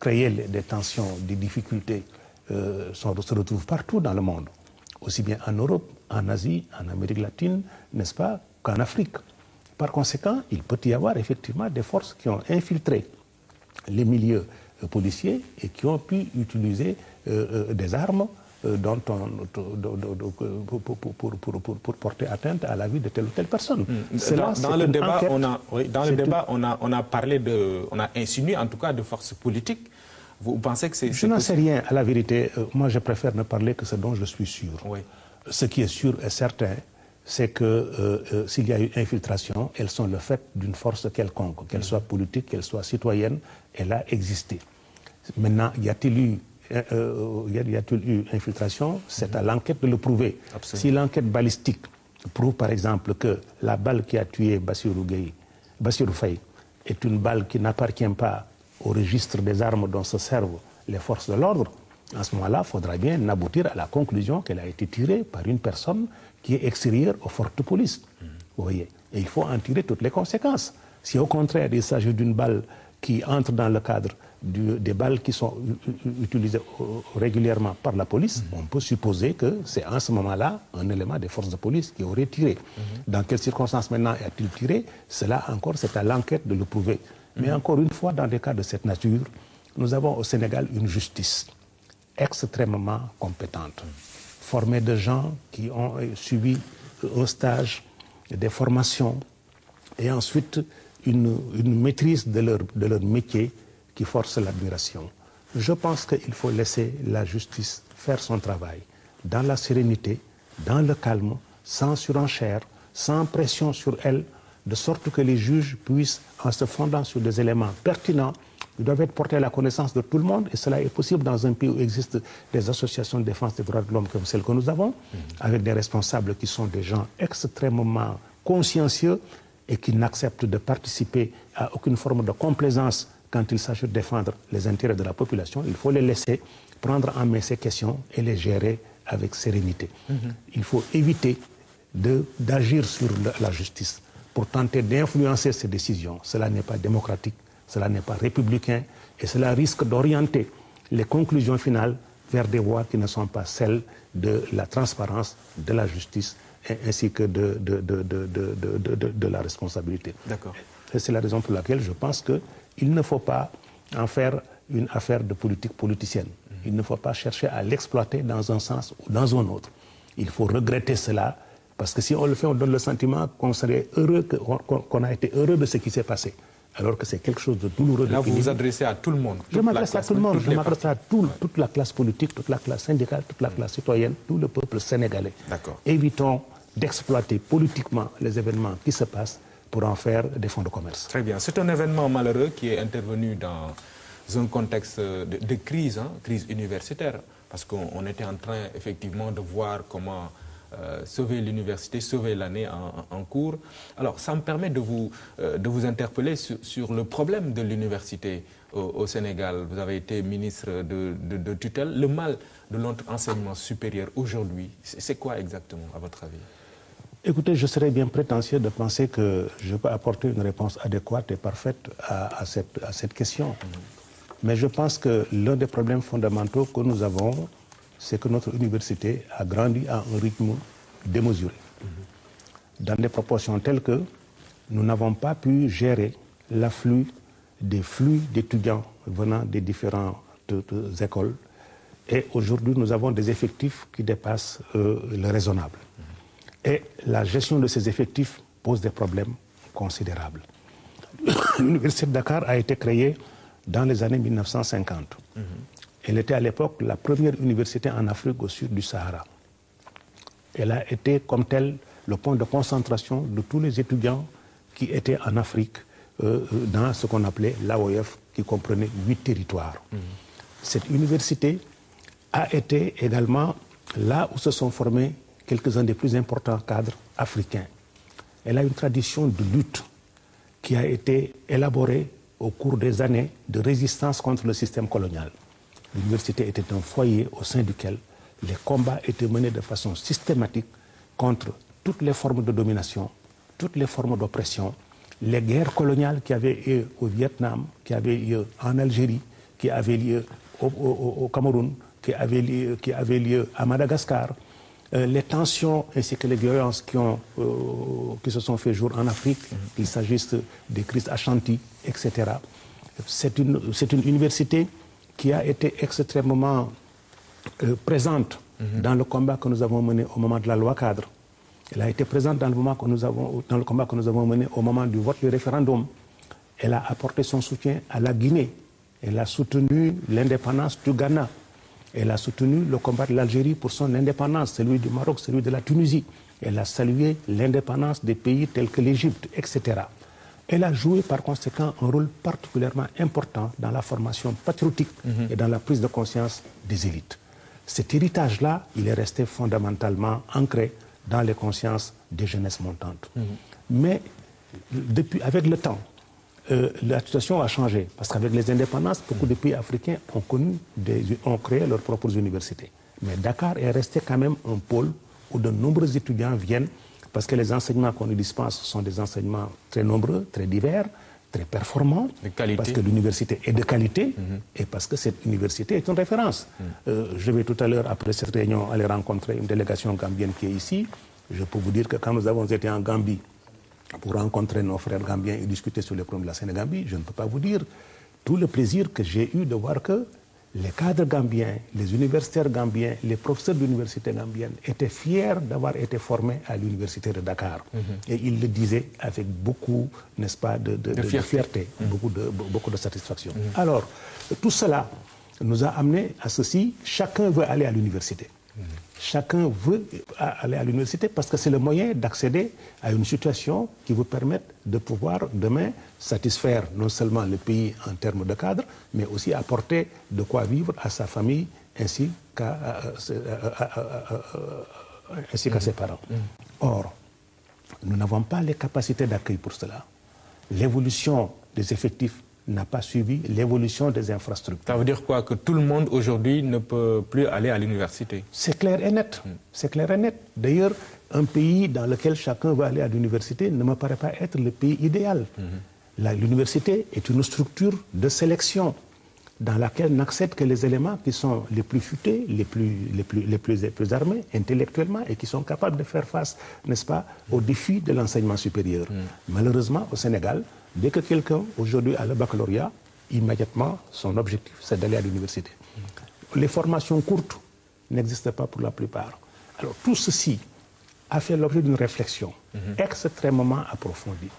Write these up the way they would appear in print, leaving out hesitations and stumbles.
créer des tensions, des difficultés, se retrouvent partout dans le monde, aussi bien en Europe, en Asie, en Amérique latine, n'est-ce pas, qu'en Afrique. Par conséquent, il peut y avoir effectivement des forces qui ont infiltré les milieux policiers et qui ont pu utiliser des armes pour porter atteinte à la vie de telle ou telle personne. Dans le débat, on a parlé on a insinué en tout cas de forces politiques. Vous pensez que c'est... Je n'en sais rien, à la vérité. Moi, je préfère ne parler que ce dont je suis sûr. Oui. Ce qui est sûr et certain, c'est que s'il y a eu infiltration, elles sont le fait d'une force quelconque, qu'elle soit politique, qu'elle soit citoyenne, elle a existé. Maintenant, y a-t-il eu infiltration? C'est à l'enquête de le prouver. Absolument. Si l'enquête balistique prouve par exemple que la balle qui a tué Bassirou Faye est une balle qui n'appartient pas au registre des armes dont se servent les forces de l'ordre, à ce moment-là, il faudra bien aboutir à la conclusion qu'elle a été tirée par une personne qui est extérieure aux forces de police. Vous voyez. Et il faut en tirer toutes les conséquences. Si au contraire, il s'agit d'une balle qui entre dans le cadre des balles qui sont utilisées régulièrement par la police, on peut supposer que c'est en ce moment-là un élément des forces de police qui aurait tiré. Dans quelles circonstances maintenant a-t-il tiré? Cela encore, c'est à l'enquête de le prouver. Mais encore une fois, dans des cas de cette nature, nous avons au Sénégal une justice extrêmement compétente, formée de gens qui ont suivi un stage, des formations, et ensuite une maîtrise de leur métier qui force l'admiration. Je pense qu'il faut laisser la justice faire son travail dans la sérénité, dans le calme, sans surenchère, sans pression sur elle, de sorte que les juges puissent, en se fondant sur des éléments pertinents, ils doivent être portés à la connaissance de tout le monde, et cela est possible dans un pays où existent des associations de défense des droits de l'homme comme celles que nous avons, avec des responsables qui sont des gens extrêmement consciencieux et qui n'acceptent de participer à aucune forme de complaisance quand il s'agit de défendre les intérêts de la population. Il faut les laisser prendre en main ces questions et les gérer avec sérénité. Il faut éviter d'agir sur la justice pour tenter d'influencer ces décisions. Cela n'est pas démocratique, cela n'est pas républicain, et cela risque d'orienter les conclusions finales vers des voies qui ne sont pas celles de la transparence, de la justice, ainsi que de la responsabilité. D'accord. Et c'est la raison pour laquelle je pense qu'il ne faut pas en faire une affaire de politique politicienne. Il ne faut pas chercher à l'exploiter dans un sens ou dans un autre. Il faut regretter cela, parce que si on le fait, on donne le sentiment qu'on serait heureux, qu'on a été heureux de ce qui s'est passé, alors que c'est quelque chose de douloureux. Là, vous vous adressez à tout le monde. Je m'adresse à tout le monde, je m'adresse à toute la classe politique, toute la classe syndicale, toute la classe citoyenne, tout le peuple sénégalais. D'accord. Évitons d'exploiter politiquement les événements qui se passent pour en faire des fonds de commerce. Très bien. C'est un événement malheureux qui est intervenu dans un contexte de crise, crise universitaire, parce qu'on était en train effectivement de voir comment sauver l'université, sauver l'année en cours. Alors, ça me permet de vous interpeller sur le problème de l'université au Sénégal. Vous avez été ministre de tutelle. Le mal de notre enseignement supérieur aujourd'hui, c'est quoi exactement, à votre avis? Écoutez, je serais bien prétentieux de penser que je peux apporter une réponse adéquate et parfaite à cette question. Mais je pense que l'un des problèmes fondamentaux que nous avons, c'est que notre université a grandi à un rythme démesuré, dans des proportions telles que nous n'avons pas pu gérer l'afflux des flux d'étudiants venant des différentes écoles. Et aujourd'hui, nous avons des effectifs qui dépassent le raisonnable. Et la gestion de ces effectifs pose des problèmes considérables. L'Université de Dakar a été créée dans les années 1950. Elle était à l'époque la première université en Afrique au sud du Sahara. Elle a été comme telle le point de concentration de tous les étudiants qui étaient en Afrique dans ce qu'on appelait l'AOF, qui comprenait 8 territoires. Cette université a été également là où se sont formés quelques-uns des plus importants cadres africains. Elle a une tradition de lutte qui a été élaborée au cours des années de résistance contre le système colonial. L'université était un foyer au sein duquel les combats étaient menés de façon systématique contre toutes les formes de domination, toutes les formes d'oppression, les guerres coloniales qui avaient eu au Vietnam, qui avaient eu en Algérie, qui avait lieu au Cameroun, qui avait lieu à Madagascar, les tensions ainsi que les violences qui se sont fait jour en Afrique, qu'il s'agisse des crises Ashanti, etc. C'est une université qui a été extrêmement présente dans le combat que nous avons mené au moment de la loi cadre. Elle a été présente dans le combat que nous avons mené au moment du vote du référendum. Elle a apporté son soutien à la Guinée. Elle a soutenu l'indépendance du Ghana. Elle a soutenu le combat de l'Algérie pour son indépendance, celui du Maroc, celui de la Tunisie. Elle a salué l'indépendance des pays tels que l'Égypte, etc. Elle a joué par conséquent un rôle particulièrement important dans la formation patriotique et dans la prise de conscience des élites. Cet héritage-là, il est resté fondamentalement ancré dans les consciences des jeunesses montantes. Mais avec le temps, la situation a changé, parce qu'avec les indépendances, beaucoup de pays africains ont créé leurs propres universités. Mais Dakar est resté quand même un pôle où de nombreux étudiants viennent, parce que les enseignements qu'on nous dispense sont des enseignements très nombreux, très divers, très performants, parce que l'université est de qualité et parce que cette université est une référence. Je vais tout à l'heure, après cette réunion, aller rencontrer une délégation gambienne qui est ici. Je peux vous dire que quand nous avons été en Gambie, pour rencontrer nos frères gambiens et discuter sur les problèmes de la Sénégambie, je ne peux pas vous dire tout le plaisir que j'ai eu de voir que les cadres gambiens, les universitaires gambiens, les professeurs d'université gambienne étaient fiers d'avoir été formés à l'université de Dakar. Et ils le disaient avec beaucoup, n'est-ce pas, de fierté, beaucoup de satisfaction. Alors, tout cela nous a amené à ceci, chacun veut aller à l'université. Chacun veut aller à l'université parce que c'est le moyen d'accéder à une situation qui vous permette de pouvoir demain satisfaire non seulement le pays en termes de cadre, mais aussi apporter de quoi vivre à sa famille ainsi qu'à ses parents. Or, nous n'avons pas les capacités d'accueil pour cela. L'évolution des effectifs n'a pas suivi l'évolution des infrastructures. Ça veut dire quoi? Que tout le monde aujourd'hui ne peut plus aller à l'université? C'est clair et net. C'est clair et net. D'ailleurs, un pays dans lequel chacun va aller à l'université ne me paraît pas être le pays idéal. L'université est une structure de sélection dans laquelle n'accèdent que les éléments qui sont les plus futés, les plus armés intellectuellement et qui sont capables de faire face, n'est-ce pas, aux défis de l'enseignement supérieur. Malheureusement, au Sénégal, dès que quelqu'un aujourd'hui a le baccalauréat, immédiatement, son objectif, c'est d'aller à l'université. Les formations courtes n'existent pas pour la plupart. Alors, tout ceci a fait l'objet d'une réflexion extrêmement approfondie,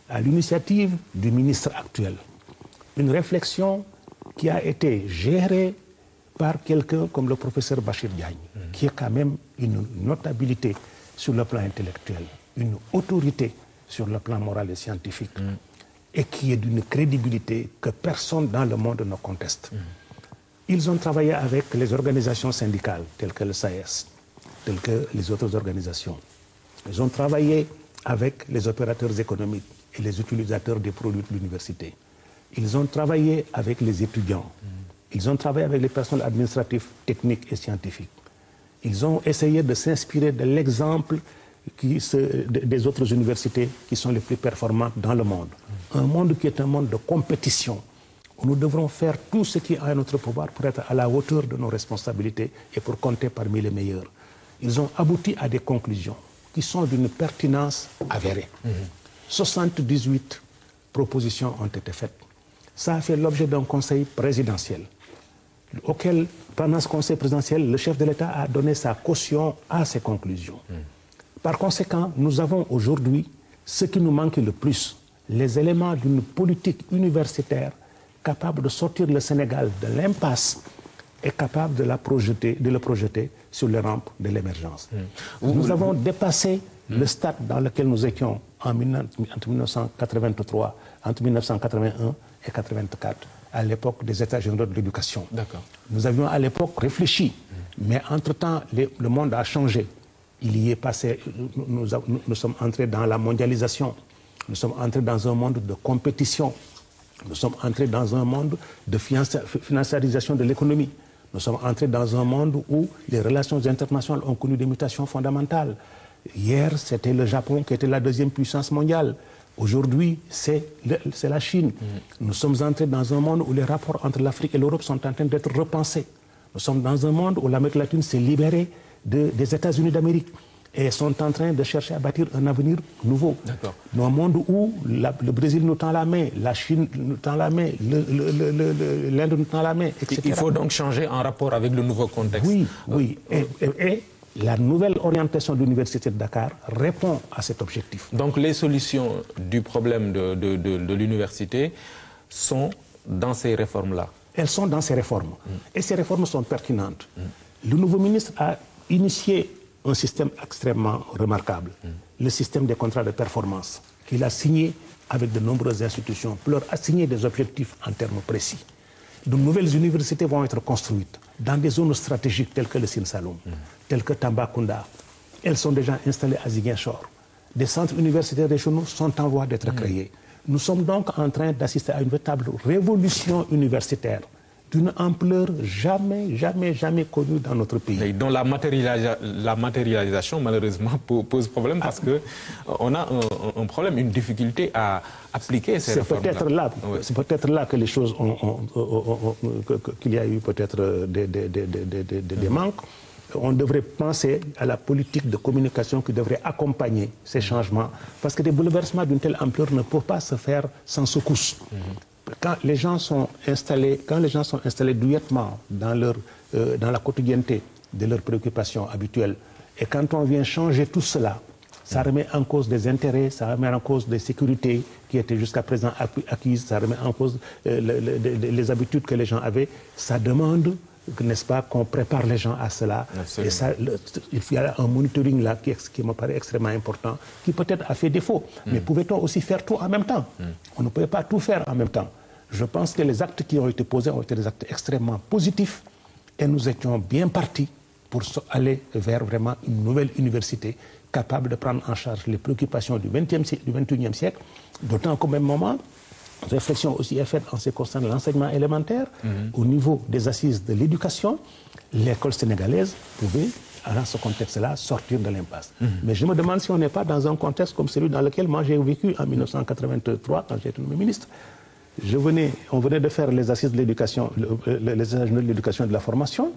à l'initiative du ministre actuel. Une réflexion qui a été gérée par quelqu'un comme le professeur Bachir Diagne, qui est quand même une notabilité sur le plan intellectuel, une autorité sur le plan moral et scientifique, et qui est d'une crédibilité que personne dans le monde ne conteste. Ils ont travaillé avec les organisations syndicales, telles que le SAES, telles que les autres organisations. Ils ont travaillé avec les opérateurs économiques et les utilisateurs des produits de l'université. Ils ont travaillé avec les étudiants. Ils ont travaillé avec les personnels administratifs, techniques et scientifiques. Ils ont essayé de s'inspirer de l'exemple des autres universités qui sont les plus performantes dans le monde. Un monde qui est un monde de compétition, où nous devrons faire tout ce qui est à notre pouvoir pour être à la hauteur de nos responsabilités et pour compter parmi les meilleurs. Ils ont abouti à des conclusions qui sont d'une pertinence avérée. 78 propositions ont été faites. Ça a fait l'objet d'un conseil présidentiel, auquel, pendant ce conseil présidentiel, le chef de l'État a donné sa caution à ces conclusions. Par conséquent, nous avons aujourd'hui ce qui nous manque le plus, les éléments d'une politique universitaire capable de sortir le Sénégal de l'impasse et capable de le projeter sur les rampes de l'émergence. Nous avons dépassé le stade dans lequel nous étions entre 1981 et 1984, à l'époque des États généraux de l'éducation. Nous avions à l'époque réfléchi, mais entre-temps, le monde a changé. Il y est passé, nous sommes entrés dans la mondialisation, nous sommes entrés dans un monde de compétition, nous sommes entrés dans un monde de financiarisation de l'économie, nous sommes entrés dans un monde où les relations internationales ont connu des mutations fondamentales. Hier, c'était le Japon qui était la deuxième puissance mondiale. Aujourd'hui, c'est la Chine. Nous sommes entrés dans un monde où les rapports entre l'Afrique et l'Europe sont en train d'être repensés. Nous sommes dans un monde où l'Amérique latine s'est libérée des États-Unis d'Amérique et sont en train de chercher à bâtir un avenir nouveau. Dans un monde où le Brésil nous tend la main, la Chine nous tend la main, l'Inde nous tend la main, etc. Il faut donc changer en rapport avec le nouveau contexte. Oui, oui. Et la nouvelle orientation de l'Université de Dakar répond à cet objectif. Donc les solutions du problème de l'université sont dans ces réformes-là? Elles sont dans ces réformes. Et ces réformes sont pertinentes. Le nouveau ministre a initié un système extrêmement remarquable, le système des contrats de performance, qu'il a signé avec de nombreuses institutions pour leur assigner des objectifs en termes précis. De nouvelles universités vont être construites dans des zones stratégiques telles que le Sine Saloum, telles que Tambacounda. Elles sont déjà installées à Ziguinchor. Des centres universitaires régionaux sont en voie d'être créés. Nous sommes donc en train d'assister à une véritable révolution universitaire d'une ampleur jamais connue dans notre pays. Et dont la matérialisation, malheureusement, pose problème parce qu'on a un problème, une difficulté à appliquer ces réformes-là. C'est peut-être là que les choses qu'il y a eu peut-être des manques. On devrait penser à la politique de communication qui devrait accompagner ces changements. Parce que des bouleversements d'une telle ampleur ne peuvent pas se faire sans secousse. Quand les gens sont installés douillettement dans la quotidienneté de leurs préoccupations habituelles, et quand on vient changer tout cela, ça remet en cause des intérêts, ça remet en cause des sécurités qui étaient jusqu'à présent acquises, ça remet en cause les habitudes que les gens avaient. Ça demande, n'est-ce pas, qu'on prépare les gens à cela. Absolument. Et ça, il y a un monitoring là qui me paraît extrêmement important, qui peut-être a fait défaut. Mais pouvait-on aussi faire tout en même temps? On ne pouvait pas tout faire en même temps. Je pense que les actes qui ont été posés ont été des actes extrêmement positifs et nous étions bien partis pour aller vers vraiment une nouvelle université capable de prendre en charge les préoccupations du XXIe siècle, d'autant qu'au même moment, une réflexion aussi est faite en ce qui concerne l'enseignement élémentaire. Au niveau des assises de l'éducation, l'école sénégalaise pouvait, dans ce contexte-là, sortir de l'impasse. Mais je me demande si on n'est pas dans un contexte comme celui dans lequel moi j'ai vécu en 1983, quand j'ai été nommé ministre. On venait de faire les assises de l'éducation, les assises de l'éducation et de la formation.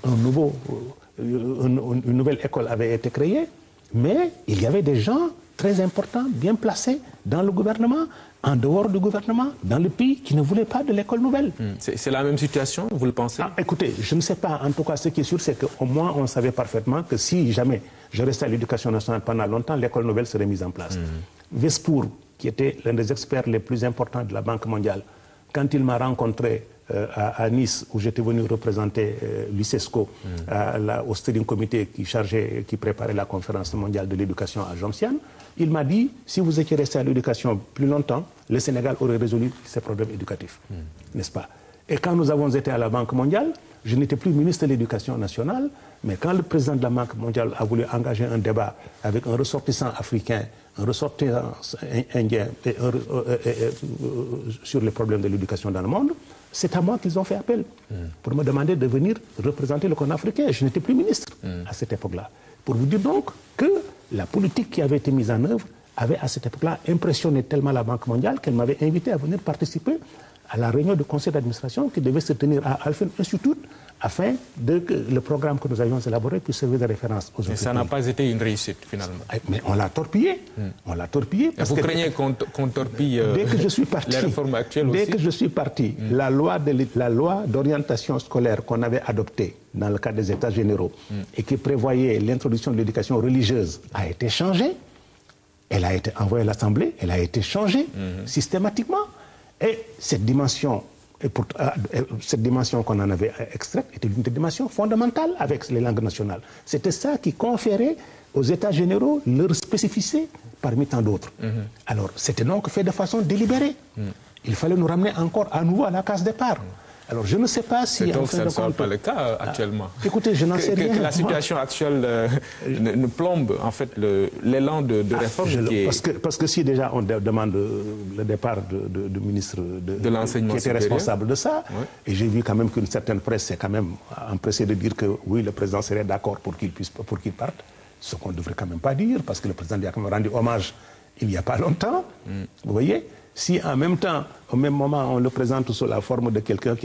Une nouvelle école avait été créée, mais il y avait des gens très importants, bien placés dans le gouvernement, en dehors du gouvernement, dans le pays, qui ne voulaient pas de l'école nouvelle. C'est la même situation, vous le pensez? Écoutez, je ne sais pas. En tout cas, ce qui est sûr, c'est qu'au moins, on savait parfaitement que si jamais je restais à l'éducation nationale pendant longtemps, l'école nouvelle serait mise en place. Vespour, qui était l'un des experts les plus importants de la Banque mondiale, quand il m'a rencontré à Nice, où j'étais venu représenter l'UCESCO, au steering committee qui préparait la conférence mondiale de l'éducation à Jomsiane, il m'a dit, si vous étiez resté à l'éducation plus longtemps, le Sénégal aurait résolu ses problèmes éducatifs, n'est-ce pas? Et quand nous avons été à la Banque mondiale, je n'étais plus ministre de l'Éducation nationale, mais quand le président de la Banque mondiale a voulu engager un débat avec un ressortissant africain, un ressortissant indien sur les problèmes de l'éducation dans le monde, c'est à moi qu'ils ont fait appel pour me demander de venir représenter le continent africain. Je n'étais plus ministre à cette époque-là. Pour vous dire donc que la politique qui avait été mise en œuvre avait à cette époque-là impressionné tellement la Banque mondiale qu'elle m'avait invité à venir participer à la réunion du conseil d'administration qui devait se tenir à Alphen Institute afin que le programme que nous avions élaboré puisse servir de référence aux autres. Mais ça n'a pas été une réussite finalement. Mais on l'a torpillé. On l'a torpillé. Parce vous craignez qu'on torpille dès que je suis parti, les réformes actuelles aussi? Dès que je suis parti, la loi d'orientation scolaire qu'on avait adoptée dans le cadre des États généraux et qui prévoyait l'introduction de l'éducation religieuse a été changée. Elle a été envoyée à l'Assemblée, elle a été changée systématiquement. Et cette dimension qu'on en avait extraite était une dimension fondamentale avec les langues nationales. C'était ça qui conférait aux États généraux leur spécificité parmi tant d'autres. Alors, c'était donc fait de façon délibérée. Il fallait nous ramener encore à nouveau à la case départ. Alors, je ne sais pas si... Et donc, ça ne sera pas le cas actuellement. Écoutez, je n'en sais rien. Que la situation actuelle ne plombe, en fait, l'élan de réforme qui est... Parce que si déjà on demande le départ du ministre de l'enseignement qui était responsable de ça, et j'ai vu quand même qu'une certaine presse s'est quand même empressée de dire que oui, le président serait d'accord pour qu'il parte, ce qu'on ne devrait quand même pas dire, parce que le président lui a quand même rendu hommage il n'y a pas longtemps. Vous voyez, si en même temps, au même moment, on le présente sous la forme de quelqu'un qui